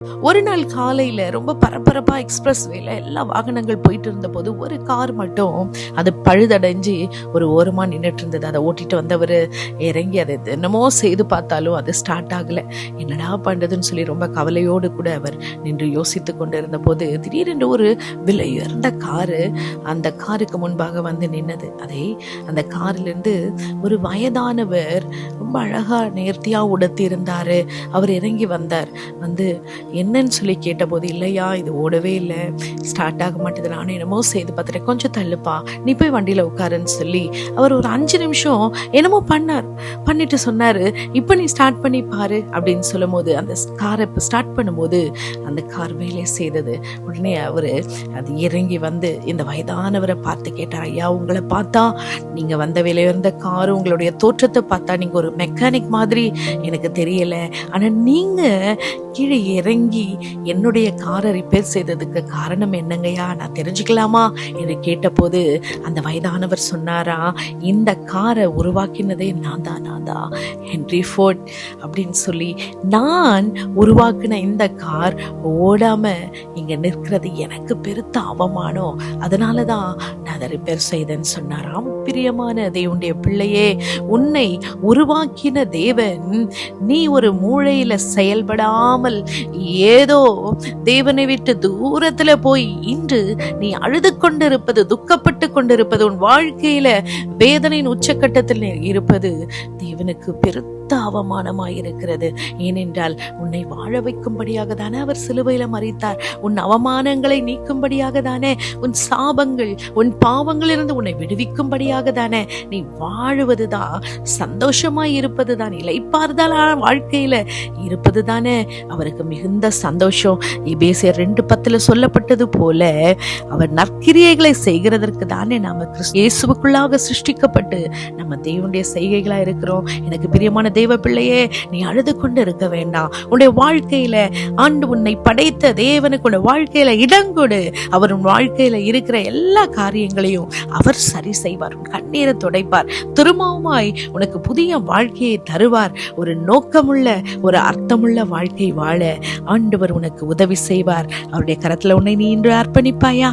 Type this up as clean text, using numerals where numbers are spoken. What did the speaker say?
ஒரு நாள் காலையில ரொம்ப பரபரப்பா எக்ஸ்பிரஸ் வேல எல்லா வாகனங்கள் போயிட்டு இருந்த போது ஒரு கார் மட்டும் அது பழுதடைஞ்சு ஒரு ஓரமா நின்றுட்டு இருந்தது. அதை ஓட்டிட்டு வந்தவர் இறங்கி அதை என்னமோ செய்து பார்த்தாலும் அது ஸ்டார்ட் ஆகல. என்னடா பண்றதுன்னு சொல்லி ரொம்ப கவலையோடு கூட அவர் நின்று யோசித்து கொண்டு இருந்த போது திடீரென்று ஒரு விலை உயர்ந்த காரு அந்த காருக்கு முன்பாக வந்து நின்னது. அந்த காரிலிருந்து ஒரு வயதானவர் ரொம்ப அழகா நேர்த்தியா உடுத்தி இருந்தாரு. அவர் இறங்கி வந்தார். வந்து என்னன்னு சொல்லி கேட்டபோது, இல்லையா இது ஓடவே இல்லை, ஸ்டார்ட் ஆக மாட்டேது, நானும் என்னமோ செய்து பார்த்துட்டேன், கொஞ்சம் தள்ளுப்பா, நீ போய் வண்டியில உட்காருன்னு சொல்லி அவர் ஒரு 5 நிமிஷம் என்னமோ பண்ணிட்டு சொன்னாரு, இப்ப நீ ஸ்டார்ட் பண்ணி பாரு அப்படின்னு சொல்லும் போது அந்த காரை ஸ்டார்ட் பண்ணும்போது அந்த கார் வேலை செய்தது. உடனே அவரு அது இறங்கி வந்து இந்த வயதானவரை பார்த்து கேட்டார், ஐயா உங்களை பார்த்தா நீங்க வந்த விலையுயர்ந்த காரு, உங்களுடைய தோற்றத்தை பார்த்தா நீங்க ஒரு மெக்கானிக் மாதிரி எனக்கு தெரியல, ஆனா நீங்க கீழே இறங்கி என்னுடைய காரை ரிப்பேர் செய்ததுக்கு காரணம் என்னங்கய்யா, நான் தெரிஞ்சுக்கலாமா என்று கேட்டபோது அந்த வயதானவர் சொன்னாரா, இந்த காரை உருவாக்கினதே நான் தான் ஹென்ரி ஃபோர்ட் அப்படின்னு சொல்லி, நான் உருவாக்கின இந்த கார் ஓடாம இங்க நிற்கிறது எனக்கு பெருத்த அவமானம், அதனாலதான் நான் அதை ரிப்பேர் செய்தேன்னு சொன்னாராம். பிரியமான தேவனுடைய பிள்ளையே, உன்னை உருவாக்கின தேவன் நீ ஒரு மூளையில செயல்படாமல் ஏதோ தேவனை விட்டு தூரத்துல போய் இன்று நீ அழுது கொண்டிருப்பது, துக்கப்பட்டு கொண்டிருப்பது, உன் வாழ்க்கையில வேதனையின் உச்சக்கட்டத்தில் இருப்பது தேவனுக்கு பெருத்த அவமானமாயிருக்கிறது. ஏனென்றால் உன்னை வாழ வைக்கும்படியாக தானே அவர் சிலுவையில மரித்தார். உன் அவமானங்களை நீக்கும்படியாக தானே, உன் சாபங்கள் உன் பாவங்களிலிருந்து உன்னை விடுவிக்கும்படியாக தானே நீ வாழுவதுதான், சந்தோஷமாய் இருப்பதுதான், இளைப்பாறுதல் வாழ்க்கையில இருப்பது தானே அவருக்கு மிகுந்த சந்தோஷம். எபேசியர் 2:10 சொல்லப்பட்டது போல அவர் நற்கிரியைகளை செய்கிறதற்கு தானே நாம இயேசுவுக்குள்ளாக சிருஷ்டிக்கப்பட்டு நம்ம தேவனுடைய செய்கைகளா இருக்கிறோம். எனக்கு பிரியமான தேவ பிள்ளையே, நீ அழுது கொண்டு இருக்க வேண்டாம். உன்னுடைய வாழ்க்கையில ஆண்டு உன்னை படைத்த தேவனுக்கு உன்னுடைய வாழ்க்கையில இடங்கொடு. அவர் உன் வாழ்க்கையில இருக்கிற எல்லா காரியங்களையும் அவர் சரி செய்வார், உன் கண்ணீரை துடைப்பார், திரும்பவுமாய் உனக்கு புதிய வாழ்க்கையை தருவார். ஒரு நோக்கமுள்ள ஒரு அர்த்தமுள்ள வாழ்க்கை வாழ ஆண்டவர் உனக்கு உதவி செய்வார். அவருடைய கரத்துல உன்னை நீ இன்று அர்ப்பணிப்பாயா?